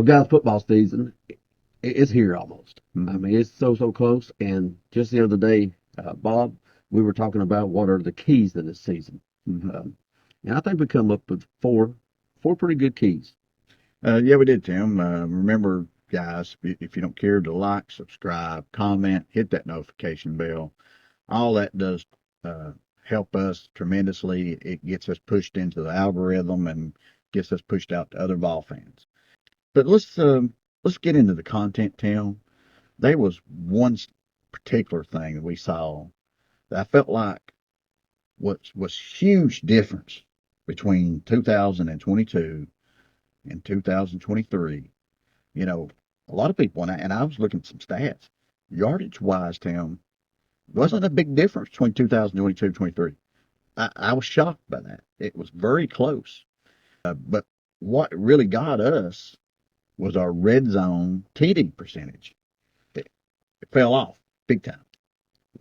Well, guys, football season, it's here almost. I Mhm. mean, it's so close. And just the other day, Bob, we were talking about what are the keys to this season. Mhm. Um, and I think we come up with four pretty good keys. Yeah, we did, Tim. Remember, guys, if you don't care to like, subscribe, comment, hit that notification bell. All that does uh, help us tremendously. It gets us pushed into the algorithm and gets us pushed out to other ball fans. But let's get into the content, Tim. There was one particular thing that we saw that I felt like was huge difference between 2022 and 2023. You know, a lot of people, and I was looking at some stats, yardage wise, Tim, wasn't a big difference between 2022 and 23. I was shocked by that. It was very close. But what really got us was our red zone TD percentage. It fell off big time.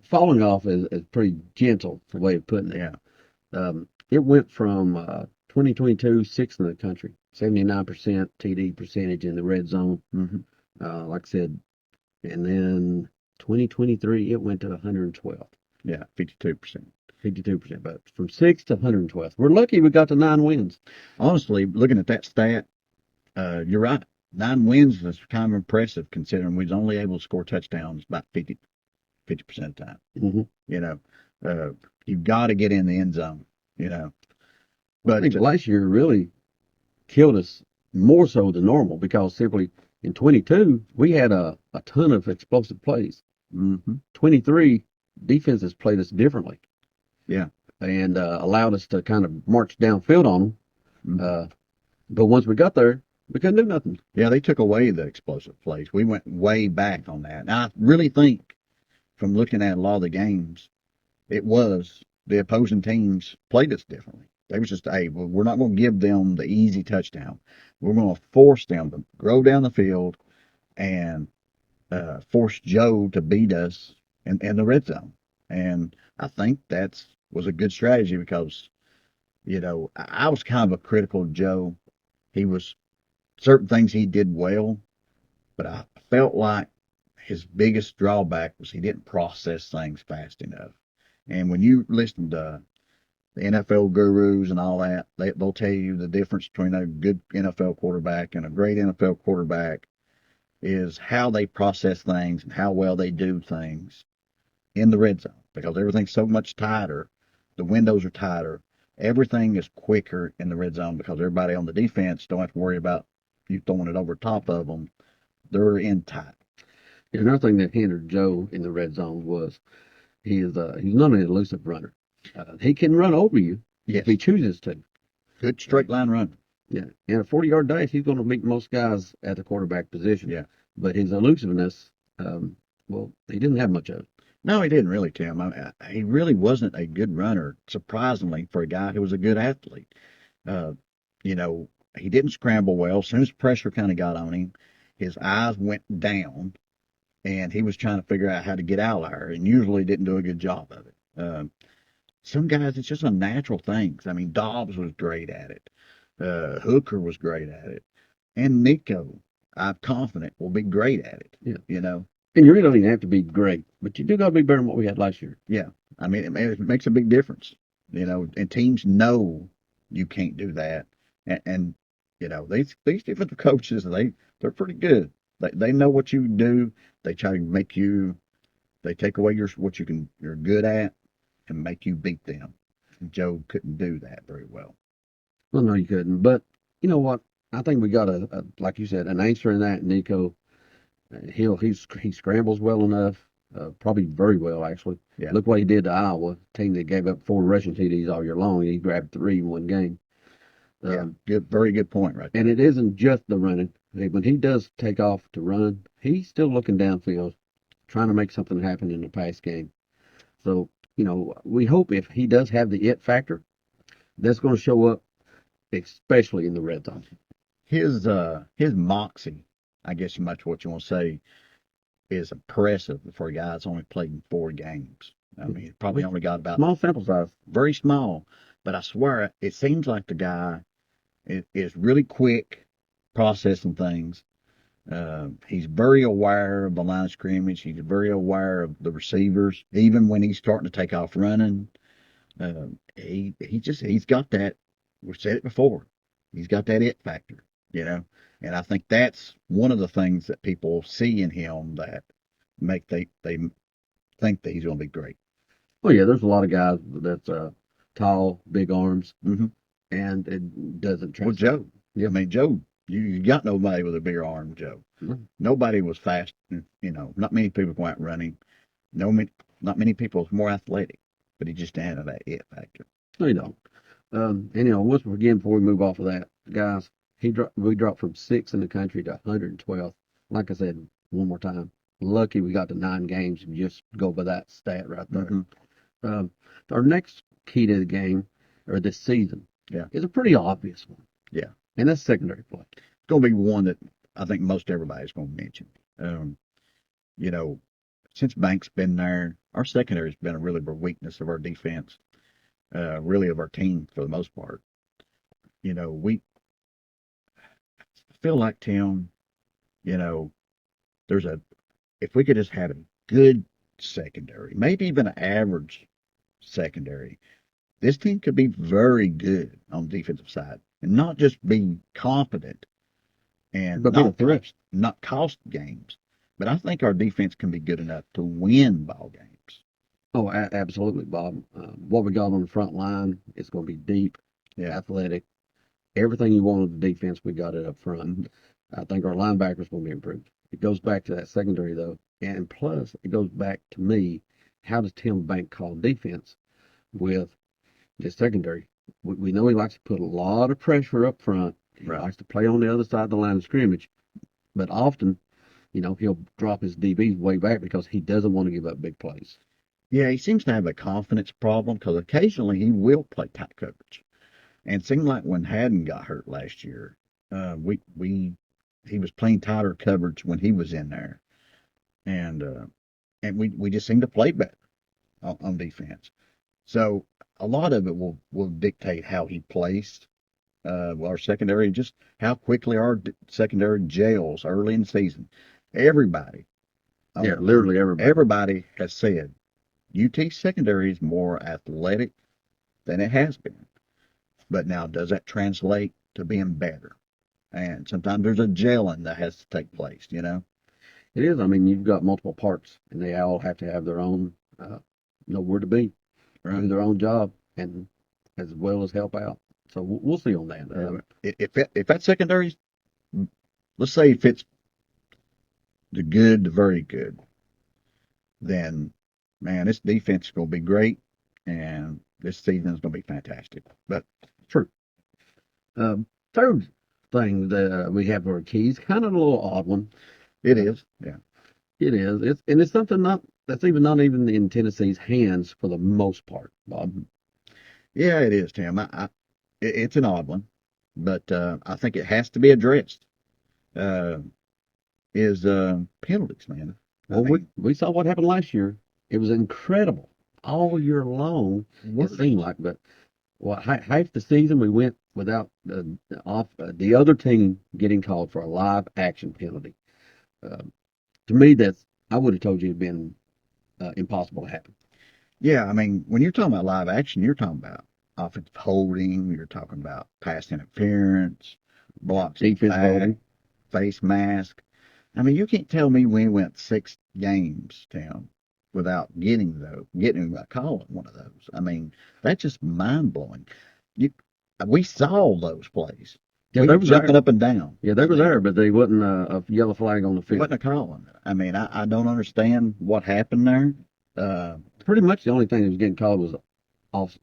Falling off is pretty gentle, the way of putting it. Yeah. It went from 2022, sixth in the country, 79% TD percentage in the red zone. Hmm. Like I said, and then 2023, it went to 112. Yeah, 52%. 52%, but from 6th to 112th. We're lucky we got to 9 wins. Honestly, looking at that stat, you're right. 9 wins is kind of impressive considering we was only able to score touchdowns about 50% of the time. Mm-hmm. You know, uh, you've got to get in the end zone, you know. Well, I But think last year really killed us more so than normal because simply in 22, we had a ton of explosive plays. mhm, 23, defenses played us differently yeah, and allowed us to kind of march downfield on them. mhm. But once we got there, we couldn't do nothing. Yeah, they took away the explosive plays. We went way back on that. And I really think from looking at a lot of the games, it was the opposing teams played us differently. They was just, hey, well, we're not going to give them the easy touchdown. We're going to force them to go down the field and force Joe to beat us in the red zone. And I think that's was a good strategy because, I was kind of a critical of Joe. He was certain things he did well, but I felt like his biggest drawback was he didn't process things fast enough. And when you listen to the NFL gurus and all that, they'll tell you the difference between a good NFL quarterback and a great NFL quarterback is how they process things and how well they do things in the red zone because everything's so much tighter. The windows are tighter. Everything is quicker in the red zone because everybody on the defense don't have to worry about you throwing it over top of them. They're in tight. Another thing that hindered Joe in the red zone was he's not an elusive runner. He can run over you if he Yes. chooses to. Good straight line run. Yeah, in a 40-yard dash, he's going to beat most guys at the quarterback position. Yeah. But his elusiveness, well, he didn't have much of it. No, he didn't really, Tim. He really wasn't a good runner, surprisingly, for a guy who was a good athlete. Uh, you know, he didn't scramble well. As soon as pressure kind of got on him, his eyes went down, and he was trying to figure out how to get out of there, and usually didn't do a good job of it. Some guys, it's just a natural thing. I mean, Dobbs was great at it. Hooker was great at it. And Nico, I'm confident, will be great at it. Yeah. You know, And you really don't even have to be great, but you do got to be better than what we had last year. yeah. I mean, it makes a big difference. And teams know you can't do that. And these defensive coaches, they're pretty good. They know what you do. They try to make you. They take away what you're good at and make you beat them. Joe couldn't do that very well. Well, no, you couldn't. But you know what? I think we got like you said, an answer in that, Nico. He scrambles well enough, probably very well actually. Yeah. Look what he did to Iowa, team that gave up 4 rushing TDs all year long. He grabbed 3 in one game. Yeah. Um, Very good point right and there. it isn't just the running. When he does take off to run, he's still looking downfield, trying to make something happen in the pass game. So, we hope if he does have the it factor, that's going to show up, especially in the red zone. His moxie, I guess much what you want to say, is impressive for a guy that's only played in 4 games. I mean, he probably only got about Small sample size. very small, but I swear it seems like the guy is really quick processing things. He's very aware of the line of scrimmage. He's very aware of the receivers. Even when he's starting to take off running, he's got that. We've said it before. He's got that it factor, you know. And I think that's one of the things that people see in him that make they think that he's going to be great. Oh yeah, there's a lot of guys that's tall, big arms, Mm-hmm. and it doesn't Well, translate. Joe. Yeah, I mean Joe. You got nobody with a bigger arm, than Joe. Mhm. Nobody was fast. You know, not many people go out running. No, not many people was more athletic, but he just didn't have that it factor. No, you don't. And once again, before we move off of that, guys, we dropped from 6th in the country to 112th. Like I said, one more time, lucky we got to 9 games and just go by that stat right there. Mm-hmm. Um, our next key to the game, or this season, Yeah. is a pretty obvious one. Yeah. And that's secondary play. It's going to be one that I think most everybody's going to mention. You know, since Bank's been there, our secondary has been a really big weakness of our defense, really of our team for the most part. You know, we feel like, Tim, you know, if we could just have a good secondary, maybe even an average secondary, this team could be very good on the defensive side and not just be competent and But be a threat. not cost games. But I think our defense can be good enough to win ball games. Oh, absolutely, Bob. What we got on the front line is going to be deep, Yeah. athletic. Everything you want of the defense, we got it up front. Mm-hmm. I think our linebackers will be improved. It goes back to that secondary, though. And plus, it goes back to me, how does Tim Bank call defense with the secondary? We know he likes to put a lot of pressure up front. He Right. likes to play on the other side of the line of scrimmage. But often, he'll drop his DBs way back because he doesn't want to give up big plays. Yeah, he seems to have a confidence problem because occasionally he will play tight coverage. And it seemed like when Haddon got hurt last year, we he was playing tighter coverage when he was in there, and we just seemed to play better on defense. So a lot of it will dictate how he plays. Our secondary, just how quickly our secondary gels early in the season. Everybody, Yeah, literally everybody. everybody has said UT secondary is more athletic than it has been. But now, does that translate to being better? And sometimes there's a gelling that has to take place, you know? It is. I mean, you've got multiple parts, and they all have to have their own know where to be, do their own job, and as well as help out. So we'll see on that. If that secondary, let's say if it's the good to very good, then man, this defense is going to be great, and this season is going to be fantastic. But True. Third thing that we have for our keys, kind of a little odd one. it is, yeah. It is. It's something that's not even in Tennessee's hands for the most part, Bob. Yeah, it is, Tim. It's an odd one, but I think it has to be addressed. Uh, is penalties, man. Well, we saw what happened last year. It was incredible all year long. It seemed like, but half the season we went without the other team getting called for a live action penalty. Uh, to me, I would have told you it'd been impossible to happen. Yeah, I mean, when you're talking about live action, you're talking about offensive holding, you're talking about pass interference, blocks, Defense holding. face mask. I mean, you can't tell me we went 6 games, Tim, without getting a call at one of those. I mean, that's just mind blowing. We saw those plays. Yeah, We they were were jumping there. up and down. Yeah, they were there, but they wasn't a yellow flag on the It field. wasn't a calling. I mean, I don't understand what happened there. Pretty much the only thing that was getting called was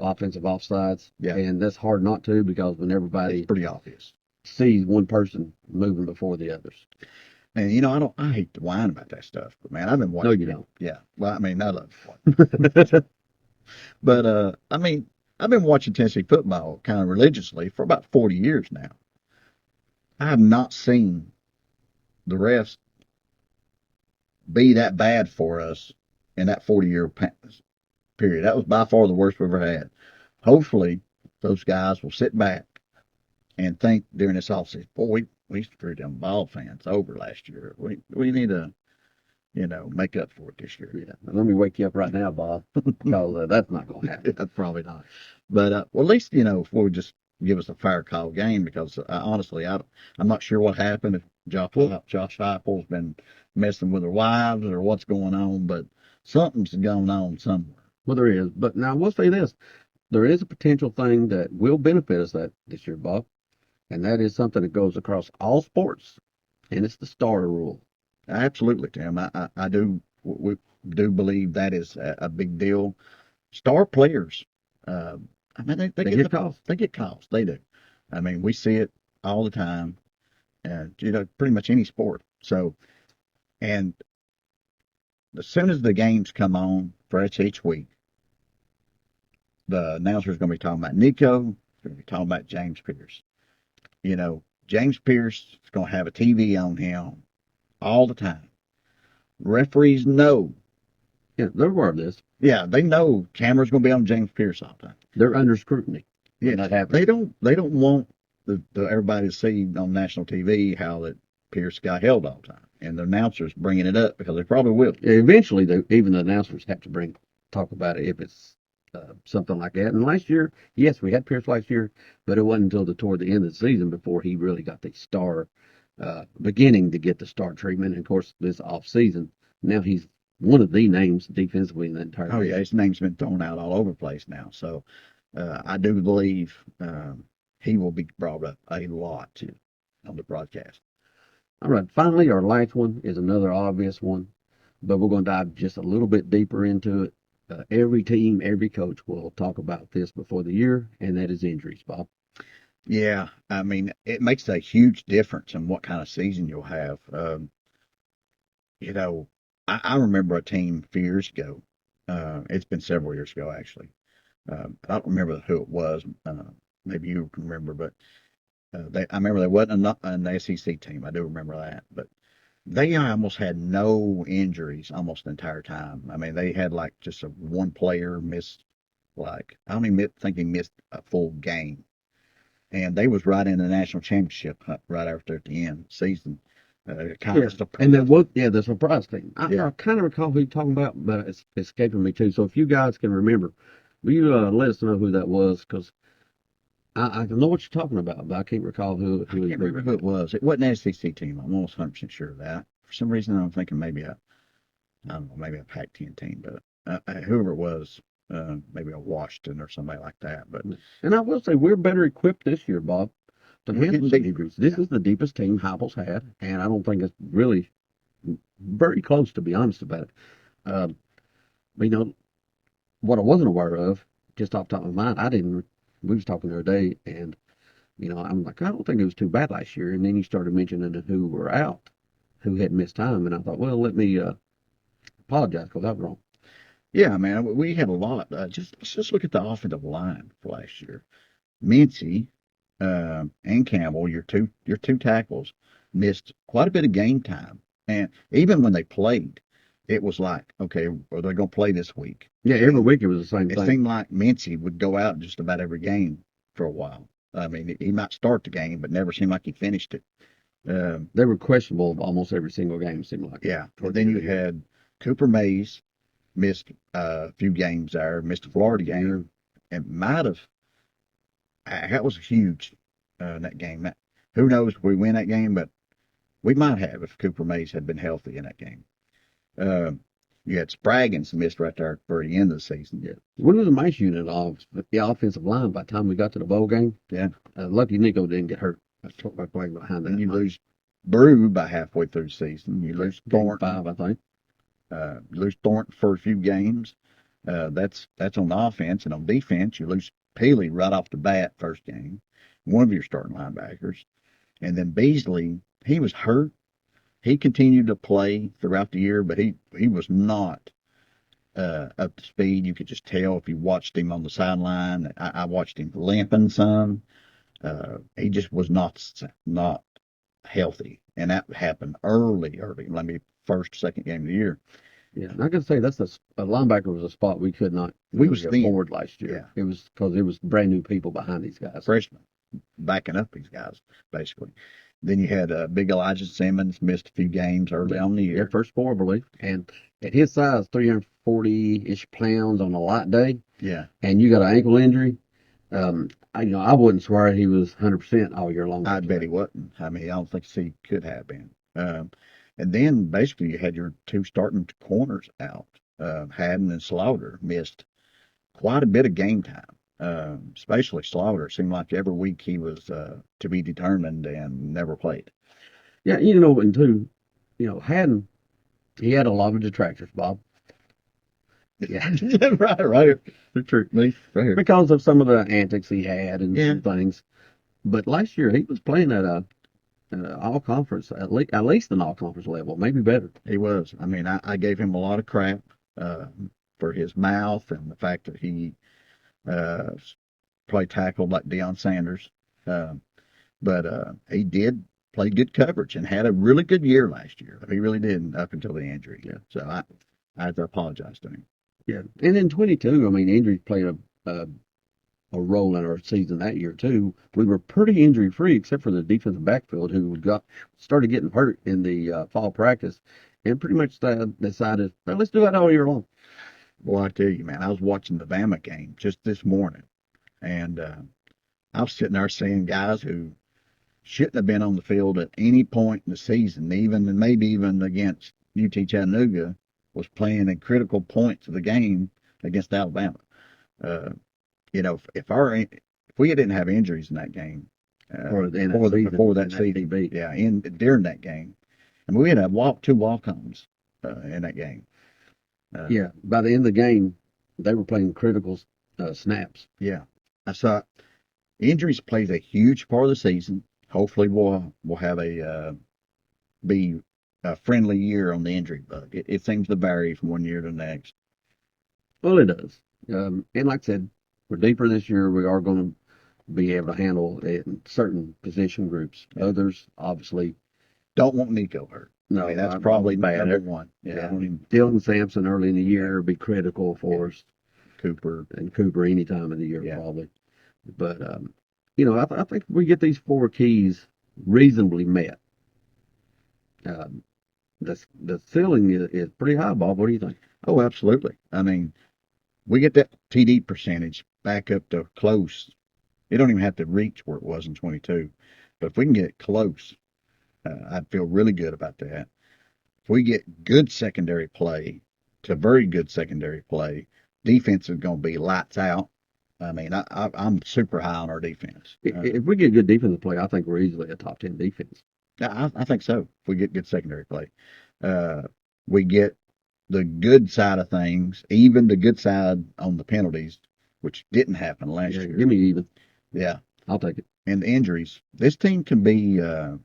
offensive offsides. Yeah. And that's hard not to because when everybody It's pretty obvious. sees one person moving before the others. And I hate to whine about that stuff, but man, I've been watching. No, you don't. Yeah. Well, I mean, I love it. But I mean, I've been watching Tennessee football kind of religiously for about 40 years now. I have not seen the refs be that bad for us in that 40-year period. That was by far the worst we've ever had. Hopefully, those guys will sit back and think during this offseason, boy, We screwed them ball fans over last year. We need to, make up for it this year. Yeah. Now, let me wake you up right now, Bob, because that's not going to happen. That's probably not. But well, at least before we just give us a fair call game, because honestly, I'm not sure what happened. If Josh Heupel's been messing with their wives or what's going on, but something's going on somewhere. Well, there is. But now we'll say this. There is a potential thing that will benefit us this year, Bob, and that is something that goes across all sports, and it's the starter rule. Absolutely, Tim. I do we do believe that is a big deal. Star players, uh, I mean, they They get get calls. they get calls. They do. I mean, we see it all the time, and pretty much any sport. So, and as soon as the games come on for each week, the announcer's going to be talking about Nico. Going to be talking about James Pierce. James Pierce is going to have a TV on him all the time. Referees know. Yeah, they're aware of this. Yeah, they know camera's going to be on James Pierce all the time. They're under scrutiny when Yeah, that happens. they don't want everybody to see on national TV how that Pierce got held all the time, and the announcers bringing it up because they probably will. Eventually, even the announcers have to talk about it if it's something like that. And last year, yes, we had Pierce last year, but it wasn't until toward the end of the season before he really got the star, beginning to get the star treatment. And of course, this off season, now he's one of the names defensively in the entire Oh league. yeah, his name's been thrown out all over the place now. So I do believe he will be brought up a lot on the broadcast. All right, finally, our last one is another obvious one, but we're going to dive just a little bit deeper into it. Every team, every coach will talk about this before the year, and that is injuries, Bob. Yeah, I mean, it makes a huge difference in what kind of season you'll have. You know, I remember a team a few years ago. It's been several years ago, actually. I don't remember who it was. Maybe you can remember, but I remember they wasn't an SEC team. I do remember that, but they almost had no injuries almost the entire time. I mean, they had like just one player missed, like I don't even think he missed a full game, and they was right in the national championship right after at the end of the season. Kind Yeah, of surprised. and that was the surprise team. Yeah. I kind of recall who you're talking about, but it's escaping me too. So if you guys can remember, will you let us know who that was? Because I know what you're talking about, but I can't recall who I can't remember who it was. It wasn't an SEC team. I'm almost 100% sure of that. For some reason, I'm thinking maybe I don't know, maybe a Pac-10 team, but whoever it was, maybe a Washington or somebody like that. But And I will say we're better equipped this year, Bob, to we're handle getting some deeper. injuries. This Yeah. is the deepest team Heupel's had, and I don't think it's really very close, to be honest about it. Um, but, what I wasn't aware of, just off the top of my mind, I didn't. We was talking the other day, and I'm like, I don't think it was too bad last year. And then you started mentioning who were out, who had missed time, and I thought, well, let me apologize because I was wrong. Yeah, man, we had a lot. Let's just look at the offensive line for last year. Mincy and Campbell, your two tackles, missed quite a bit of game time, and even when they played, it was like, okay, are they going to play this week? Yeah, every week it was the same It thing. seemed like Mincy would go out just about every game for a while. I mean, he might start the game, but never seemed like he finished it. They were questionable almost every single game, it seemed like. Yeah. And then you had Cooper Mays missed a few games there, missed a Florida game, and might have. That was huge in that game. Who knows if we win that game, but we might have if Cooper Mays had been healthy in that game. Uh, you had Spraggins missed right there for the end of the season. Yeah. We were the nice unit of the offensive line by the time we got to the bowl game. Yeah. Lucky Nico didn't get hurt. I took my playing behind that. And you lose Brew by halfway through the season. You lose Game Thornton. 5, I think. You lose Thornton for a few games. That's on offense, and on defense, you lose Peely right off the bat first game, one of your starting linebackers, and then Beasley. He was hurt. He continued to play throughout the year, but he was not up to speed. You could just tell if you watched him on the sideline. I watched him limping some. He just was not healthy, and that happened early. Maybe first, second game of the year. Yeah, and I can say that's a linebacker was a spot we could not We really was thin. afford last year. Yeah. It was because it was brand new people behind these guys. Freshmen backing up these guys, basically. Then you had Big Elijah Simmons missed a few games early on in the Yeah, year. first four, I believe. And at his size, 340-ish pounds on a light day, Yeah, and you got an ankle injury. I wouldn't swear he was 100% all year long. I bet he wasn't. I mean, I don't think he could have been. And then basically you had your two starting corners out. Haddon and Slaughter missed quite a bit of game time. Especially Slaughter. Seemed like every week he was to be determined and never played. Yeah, and two, Haddon, he had a lot of detractors, Bob. Yeah, right. True, me, right here. because of some of the antics he had and Yeah, some things. But last year he was playing at a all conference, at least an all conference level, maybe better. he was. I mean, I gave him a lot of crap uh, for his mouth and the fact that he uh, played tackle like Deion Sanders. Uh, but he did play good coverage and had a really good year last year. He really did up until the injury. Yeah. So I have to apologize to him. Yeah, and in 22, I mean, injuries played a role in our season that year too. We were pretty injury free except for the defensive backfield who started getting hurt in the fall practice, and pretty much decided, well, let's do that all year long. Boy, I tell you, man, I was watching the Bama game just this morning, and I was sitting there seeing guys who shouldn't have been on the field at any point in the season, even and maybe even against UT Chattanooga, was playing in critical points of the game against Alabama. Uh, if we didn't have injuries in that game Or the before that in season, TB. yeah, during that game, and we had two walk-ons in that game. Yeah, by the end of the game, they were playing critical snaps. Yeah, I saw injuries plays a huge part of the season. Hopefully, we'll have be a friendly year on the injury bug. It seems to vary from one year to the next. Well, it does. And like I said, we're deeper this year. We are going to be able to handle it in certain position groups. Yeah. Others, obviously, Don't want Nico hurt. no. I mean, that's I probably bad. number one. Yeah, I Yeah. don't even Dylan Sampson early in the year would be critical for us, Cooper. and Cooper any time of the year Yeah. probably. But I think if we get these four keys reasonably met, um, the ceiling is pretty high, Bob. What do you think? Oh, absolutely. I mean, we get that TD percentage back up to close. It don't even have to reach where it was in 22, but if we can get it close, I'd feel really good about that. If we get good secondary play to very good secondary play, defense is going to be lights out. I mean, I'm super high on our defense. If we get good defensive play, I think we're easily a top 10 defense. I think so. If we get good secondary play, uh, we get the good side of things, even the good side on the penalties, which didn't happen last Yeah, year. give me even. Yeah, I'll take it. and the injuries. This team can be, right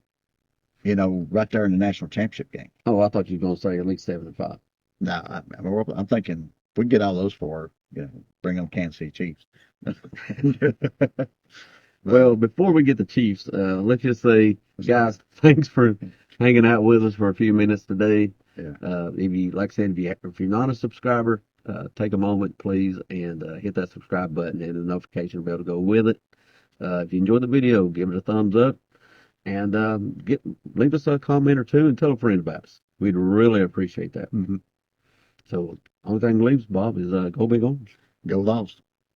there in the national championship game. Oh, I thought you were going to say at least 7-5. No, I'm thinking if we get all those four, bring on Kansas City Chiefs. Well, before we get the Chiefs, let's just say, guys, thanks for hanging out with us for a few minutes today. Yeah. Like I said, if you're not a subscriber, take a moment, please, and hit that subscribe button and the notification bell to go with it. If you enjoyed the video, give it a thumbs up, and leave us a comment or two and tell a friend about us. We'd really appreciate that. Mm-hmm. So, only thing leaves, Bob, is go Big Orange. Go Vols.